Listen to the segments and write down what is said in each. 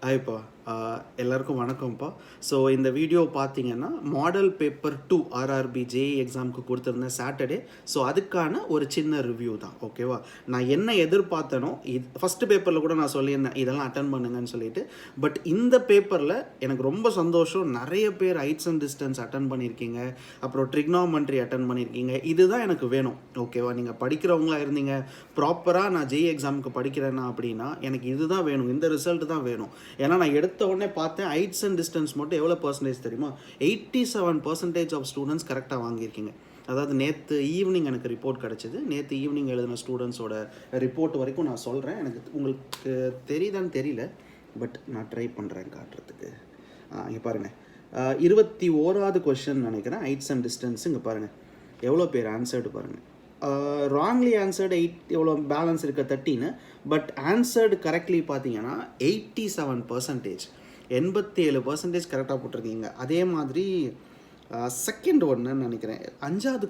ஹாய்ப்பா. எல்லாருக்கும் வணக்கம்ப்பா. ஸோ இந்த வீடியோ பார்த்தீங்கன்னா, மாடல் பேப்பர் 2 RRB JE எக்ஸாமுக்கு கொடுத்துருந்தேன் சாட்டர்டே. ஸோ அதுக்கான ஒரு சின்ன ரிவ்யூ தான். ஓகேவா? நான் என்ன எதிர்பார்த்தனோ, ஃபர்ஸ்ட் பேப்பரில் கூட நான் சொல்லியிருந்தேன், இதெல்லாம் அட்டெண்ட் பண்ணுங்கன்னு சொல்லிட்டு. பட் இந்த பேப்பரில் எனக்கு ரொம்ப சந்தோஷம். நிறைய பேர் ஹைட்ஸ் அண்ட் டிஸ்டன்ஸ் அட்டெண்ட் பண்ணியிருக்கீங்க. அப்புறம் ட்ரிக்னாமெண்ட்ரி அட்டெண்ட் பண்ணியிருக்கீங்க. இதுதான் எனக்கு வேணும். ஓகேவா? நீங்கள் படிக்கிறவங்களா இருந்தீங்க, ப்ராப்பராக நான் JE எக்ஸாமுக்கு படிக்கிறேன்னா அப்படின்னா, எனக்கு இதுதான் வேணும். இந்த ரிசல்ட் தான் வேணும். ஏன்னா நான் எடுத்த உடனே பார்த்தேன், ஹைட்ஸ் அண்ட் டிஸ்டன்ஸ் மட்டும் எவ்வளோ பர்சன்டேஜ் தெரியுமா? 87% ஆஃப் ஸ்டூடெண்ட்ஸ் கரெக்டாக வாங்கியிருக்கீங்க. அதாவது நேற்று ஈவினிங் எனக்கு ரிப்போர்ட் கிடச்சிது. நேற்று ஈவினிங் எழுதின ஸ்டூடெண்ட்ஸோட ரிப்போர்ட் வரைக்கும் நான் சொல்கிறேன். எனக்கு உங்களுக்கு தெரியுதான்னு தெரியல, பட் நான் ட்ரை பண்ணுறேன் காட்டுறதுக்கு. இங்கே பாருங்கள், 21வது கொஷின் நினைக்கிறேன், ஹைட்ஸ் அண்ட் டிஸ்டன்ஸ். இங்கே பாருங்கள் எவ்வளோ பேர் ஆன்சர்டு பாருங்கள். ராங்லி ஆன்சர்டு 8, எவ்வளோ பேலன்ஸ் இருக்க 13, பட் ஆன்சர்டு கரெக்ட்லி பார்த்தீங்கன்னா 87%. 87% கரெக்டாக போட்டிருக்கீங்க. அதே மாதிரி செகண்ட் ஒன்றுன்னு நினைக்கிறேன், அஞ்சாவது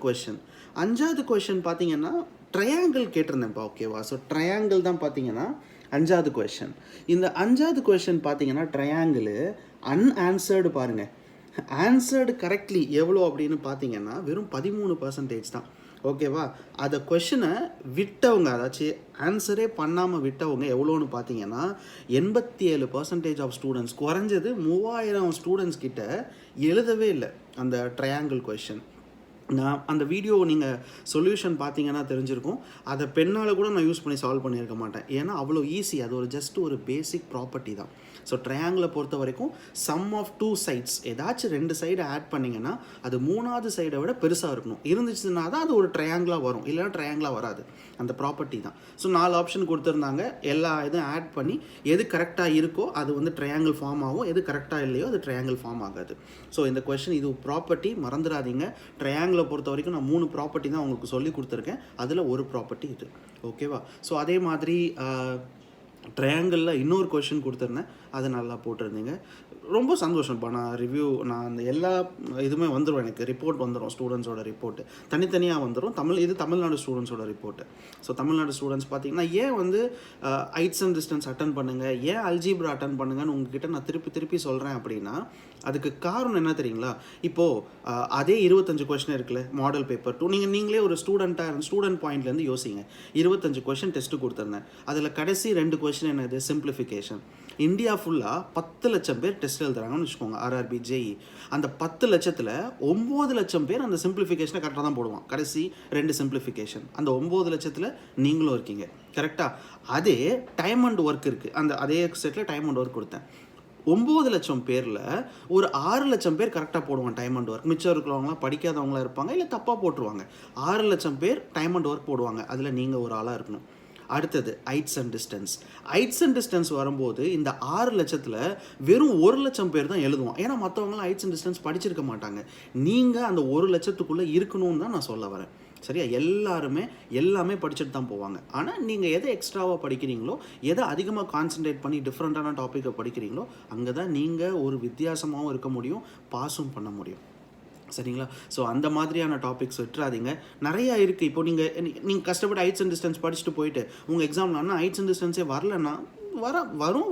கொஷின் பார்த்தீங்கன்னா ட்ரையாங்கிள் கேட்டிருந்தேன்ப்பா. ஓகேவா? ஸோ ட்ரையாங்கிள் தான் பார்த்தீங்கன்னா அஞ்சாவது கொஷின். இந்த அஞ்சாவது கொஷின் பார்த்தீங்கன்னா ட்ரையாங்கிள் அன்ஆன்சர்டு பாருங்கள். ஆன்சர்டு கரெக்ட்லி எவ்வளோ அப்படின்னு பார்த்தீங்கன்னா வெறும் 13% தான். ஓகேவா? அதை கொஷினை விட்டவங்க, அதாச்சும் ஆன்சரே பண்ணாமல் விட்டவங்க எவ்வளோன்னு பார்த்தீங்கன்னா 87% ஆஃப் ஸ்டூடெண்ட்ஸ். குறைஞ்சது 3000 ஸ்டூடெண்ட்ஸ் கிட்ட எழுதவே இல்லை அந்த ட்ரையாங்கிள் கொஷின். நான் அந்த வீடியோ நீங்கள் சொல்யூஷன் பார்த்தீங்கன்னா தெரிஞ்சிருக்கும். அதை பெண்ணால் கூட நான் யூஸ் பண்ணி சால்வ் பண்ணியிருக்க மாட்டேன். ஏன்னா அவ்வளோ ஈஸி. அது ஒரு ஜஸ்ட் ஒரு பேசிக் ப்ராப்பர்ட்டி தான். ஸோ ட்ரையாங்கிளை பொறுத்த வரைக்கும் சம் ஆஃப் 2 சைட்ஸ், ஏதாச்சும் 2 சைடு ஆட் பண்ணிங்கன்னா அது 3வது சைடை விட பெருசாக இருக்கணும். இருந்துச்சுன்னா தான் அது ஒரு ட்ரையாங்கிளாக வரும், இல்லைன்னா ட்ரையாங்கிளாக வராது. அந்த ப்ராப்பர்ட்டி தான். ஸோ 4 ஆப்ஷன் கொடுத்துருந்தாங்க. எல்லா இதுவும் ஆட் பண்ணி எது கரெக்டாக இருக்கோ அது வந்து ட்ரையாங்கிள் ஃபார்ம் ஆகும், எது கரெக்டாக இல்லையோ அது ட்ரையாங்கிள் ஃபார்ம் ஆகாது. ஸோ இந்த கொஷின் இது ப்ராப்பர்ட்டி மறந்துடாதீங்க. ட்ரையாங்கிளை பொறுத்த வரைக்கும் நான் 3 ப்ராப்பர்ட்டி தான் உங்களுக்கு சொல்லி கொடுத்துருக்கேன். அதில் ஒரு ப்ராப்பர்ட்டி இது. ஓகேவா? ஸோ அதே மாதிரி ட்ரையாங்கிளில் இன்னொரு கொஷின் கொடுத்துருந்தேன், அதை நல்லா போட்டிருந்தீங்க. ரொம்ப சந்தோஷம்ப்பா. நான் அந்த எல்லா இதுவுமே வந்துடும், எனக்கு ரிப்போர்ட் வந்துடும், ஸ்டூடெண்ட்ஸோட ரிப்போர்ட்டு தனித்தனியாக வந்துடும். இது தமிழ்நாடு ஸ்டூடெண்ட்ஸோட ரிப்போர்ட்டு. ஸோ தமிழ்நாடு ஸ்டூடெண்ட்ஸ் பார்த்தீங்கன்னா ஏன் வந்து ஹைட்ஸ் அண்ட் டிஸ்டன்ஸ் அட்டன் பண்ணுங்கள், ஏன் அல்ஜீப்ரா அட்டன் பண்ணுங்கன்னு உங்ககிட்ட நான் திருப்பி சொல்கிறேன் அப்படின்னா, அதுக்கு காரணம் என்ன தெரியுங்களா? இப்போது அதே 25 கொஷின் இருக்குல்ல மாடல் பேப்பர் 2, நீங்களே ஒரு ஸ்டூடெண்ட் பாயிண்ட்லேருந்து யோசிங்க. 25 கொஷின் டெஸ்ட்டு கொடுத்துருந்தேன். அதில் கடைசி 2 கொஷின் என்னது? சிம்பிளிஃபிகேஷன். இந்தியா ஃபுல்லாக 10 லட்சம் பேர் டெஸ்ட் எழுதுறாங்கன்னு வச்சுக்கோங்க, RRB JE. அந்த 10 லட்சத்தில் 9 லட்சம் பேர் அந்த சிம்பிளிஃபிகேஷனை கரெக்டாக தான் போடுவான். கடைசி 2 சிம்பிளிஃபிகேஷன். அந்த 9 லட்சத்தில் நீங்களும் இருக்கீங்க. கரெக்டாக? அதே டைம் அண்ட் ஒர்க் இருக்குது. அதே செட்டில் டைம் அண்ட் ஒர்க் கொடுத்தேன். 9 லட்சம் பேரில் ஒரு 6 லட்சம் பேர் கரெக்டாக போடுவாங்க டைம் அண்ட் ஒர்க். மிச்சம் இருக்கிறவங்களாம் படிக்காதவங்களாக இருப்பாங்க, இல்லை தப்பாக போட்டுருவாங்க. 6 லட்சம் பேர் டைம் அண்ட் ஒர்க் போடுவாங்க. அதில் நீங்கள் ஒரு ஆளாக இருக்கணும். அடுத்தது ஹைட்ஸ் அண்ட் டிஸ்டன்ஸ் வரும்போது இந்த 6 லட்சத்தில் வெறும் 1 லட்சம் பேர் தான் எழுதுவோம். ஏன்னா மற்றவங்களாம் ஹைட்ஸ் அண்ட் டிஸ்டன்ஸ் படிச்சிருக்க மாட்டாங்க. நீங்கள் அந்த 1 லட்சத்துக்குள்ளே இருக்கணும்னு தான் நான் சொல்ல வரேன். சரியா? எல்லாமே படிச்சுட்டு தான் போவாங்க. ஆனால் நீங்கள் எதை எக்ஸ்ட்ராவாக படிக்கிறீங்களோ, எதை அதிகமாக கான்சன்ட்ரேட் பண்ணி டிஃப்ரெண்ட்டான டாப்பிக்கை படிக்கிறீங்களோ, அங்கே தான் நீங்கள் ஒரு வித்தியாசமாகவும் இருக்க முடியும், பாஸும் பண்ண முடியும். சரிங்களா? ஸோ அந்த மாதிரியான டாபிக்ஸ் விட்டுறாதீங்க. நிறையா இருக்குது. இப்போ நீங்கள் கஷ்டப்பட்டு ஹைட்ஸ் அண்ட் டிஸ்டன்ஸ் படிச்சுட்டு போயிட்டு உங்கள் எக்ஸாம்னா ஹைட்ஸ் அண்ட் டிஸ்டன்ஸே வரலன்னா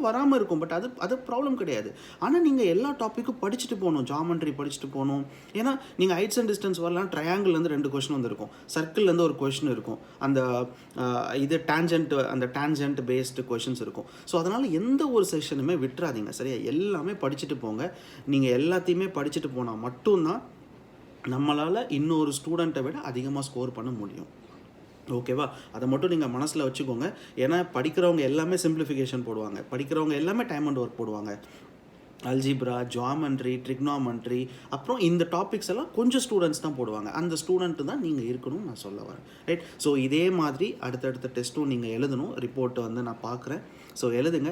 வராமல் இருக்கும். பட் அது ப்ராப்ளம் கிடையாது. ஆனால் நீங்கள் எல்லா டாப்பிக்கும் படிச்சுட்டு போகணும். ஜாமெண்ட்ரி படிச்சுட்டு போகணும். ஏன்னா நீங்கள் ஹைட்ஸ் அண்ட் டிஸ்டன்ஸ் வரலாம், ட்ரையாங்கிள்லேருந்து 2 கொஷின் வந்துருக்கும், சர்க்கிள்லேருந்து ஒரு கொஷின் இருக்கும், அந்த டேஞ்சன்ட் பேஸ்டு கொஷின்ஸ் இருக்கும். ஸோ அதனால் எந்த ஒரு செஷனுமே விட்டுறாதீங்க. சரியா? எல்லாமே படிச்சுட்டு போங்க. நீங்கள் எல்லாத்தையுமே படிச்சுட்டு போனால் மட்டும்தான் நம்மளால் இன்னொரு ஸ்டூடெண்ட்டை விட அதிகமாக ஸ்கோர் பண்ண முடியும். ஓகேவா? அதை மட்டும் நீங்கள் மனசில் வச்சுக்கோங்க. ஏன்னா படிக்கிறவங்க எல்லாமே சிம்பிளிஃபிகேஷன் போடுவாங்க, படிக்கிறவங்க எல்லாமே டைம் அண்ட் ஒர்க் போடுவாங்க. அல்ஜிப்ரா, ஜாமெண்ட்ரி, ட்ரிக்னாமெண்ட்ரி, அப்புறம் இந்த டாபிக்ஸ் எல்லாம் கொஞ்சம் ஸ்டூடெண்ட்ஸ் தான் போடுவாங்க. அந்த ஸ்டூடெண்ட்டு தான் நீங்கள் இருக்கணும்னு நான் சொல்ல வரேன். ரைட்? ஸோ இதே மாதிரி அடுத்தடுத்த டெஸ்ட்டும் நீங்கள் எழுதணும். ரிப்போர்ட்டை வந்து நான் பார்க்குறேன். ஸோ எழுதுங்க.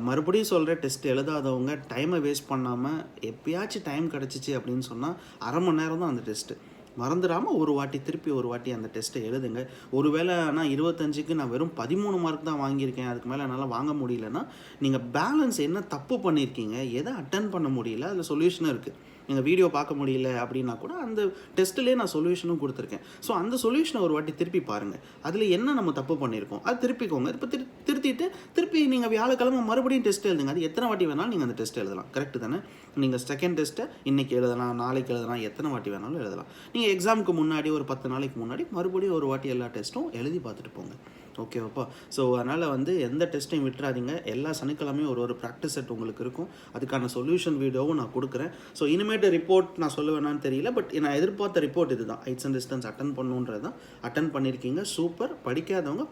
மறுபடியும் சொல்கிறேன், டெஸ்ட் எழுதாதவங்க டைமை வேஸ்ட் பண்ணாமல், எப்பயாச்சும் டைம் கிடச்சிச்சு அப்படின்னு சொன்னால் 1/2 மணி நேரம் தான் அந்த டெஸ்ட்டு. மறந்துடாமல் திருப்பி ஒரு வாட்டி அந்த டெஸ்ட்டை எழுதுங்க. ஒருவேளை நான் 25க்கு நான் வெறும் 13 மார்க் தான் வாங்கியிருக்கேன், அதுக்கு மேலே என்னால் வாங்க முடியலன்னா, நீங்கள் பேலன்ஸ் என்ன தப்பு பண்ணியிருக்கீங்க, எதை அட்டன் பண்ண முடியல, அதில் சொல்யூஷனும் இருக்குது. நீங்கள் வீடியோ பார்க்க முடியல அப்படின்னா கூட அந்த டெஸ்ட்டிலே நான் சொல்யூஷனும் கொடுத்துருக்கேன். ஸோ அந்த சொல்யூஷனை ஒரு வாட்டி திருப்பி பாருங்கள். அதில் என்ன நம்ம தப்பு பண்ணியிருக்கோம் அது திருப்பிக்கோங்க. இப்போ திருத்திட்டு திருப்பி நீங்கள் வியாழக்கிழமை மறுபடியும் டெஸ்ட் எழுதுங்க. அது எத்தனை வாட்டி வேணாலும் நீங்கள் அந்த டெஸ்ட் எழுதலாம். கரெக்டு தானே? நீங்கள் செகண்ட் டெஸ்ட்டை இன்றைக்கி எழுதலாம், நாளைக்கு எழுதலாம், எத்தனை வாட்டி வேணாலும் எழுதலாம். நீங்கள் எக்ஸாமுக்கு முன்னாடி ஒரு 10 நாளைக்கு முன்னாடி மறுபடியும் ஒரு வாட்டி எல்லா டெஸ்ட்டும் எழுதி பார்த்துட்டு போங்க. ஓகேவாப்பா? ஸோ அதனால் வந்து எந்த டெஸ்ட்டையும் விட்டுறாதீங்க. எல்லா சனிக்கிழமையும் ஒரு ப்ராக்டிஸ் செட் உங்களுக்கு இருக்கும். அதுக்கான சொல்யூஷன் வீடியோவும் நான் கொடுக்குறேன். ஸோ இனிமேட்டு ரிப்போர்ட் நான் சொல்ல வேணான்னு தெரியல, பட் நான் எதிர்பார்த்த ரிப்போர்ட் இது தான். ஹைட்ஸ் அண்ட் டிஸ்டன்ஸ் அட்டன் பண்ணணுன்றது தான். அட்டன் பண்ணியிருக்கீங்க, சூப்பர். படிக்காதவங்க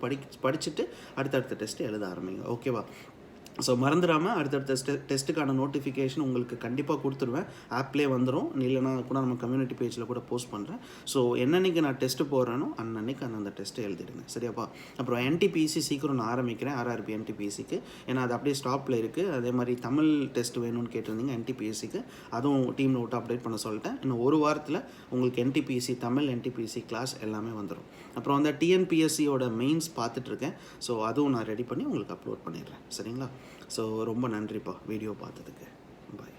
படிச்சுட்டு அடுத்தடுத்த டெஸ்ட்டு எழுத ஆரம்பிங்க. ஓகேவா? ஸோ மறந்துடாமல் அடுத்தடுத்த டெஸ்ட்டுக்கான நோட்டிஃபிகேஷன் உங்களுக்கு கண்டிப்பாக கொடுத்துருவேன். ஆப்லேயே வந்துடும். இல்லைனா கூட நம்ம கம்யூனிட்டி பேஜில் கூட போஸ்ட் பண்ணுறேன். ஸோ என்னன்னைக்கு நான் டெஸ்ட்டு போடுறேனோ அன்னன்னைக்கு அந்த டெஸ்ட்டை எழுதிடுங்க. சரியாப்பா? அப்புறம் என்டிபிசி சீக்கிரம் நான் ஆரம்பிக்கிறேன். RRB என்டிபிசிக்கு. ஏன்னா அது அப்படியே ஸ்டாப்பில் இருக்குது. அதே மாதிரி தமிழ் டெஸ்ட் வேணும்னு கேட்டிருந்தீங்க என்டிபிஎஸ்சிக்கு. அதுவும் டீமில் விட்டு அப்டேட் பண்ண சொல்லிட்டேன். இன்னும் ஒரு வாரத்தில் உங்களுக்கு என்டிபிசி தமிழ் என்டிபிசி கிளாஸ் எல்லாமே வந்துடும். அப்புறம் அந்த டிஎன்பிஎஸ்சியோட மெயின்ஸ் பார்த்துட்ருக்கேன். ஸோ அதுவும் நான் ரெடி பண்ணி உங்களுக்கு அப்லோட் பண்ணிடுறேன். சரிங்களா? ஸோ ரொம்ப நன்றிப்பா வீடியோ பார்த்ததுக்கு. பாய்.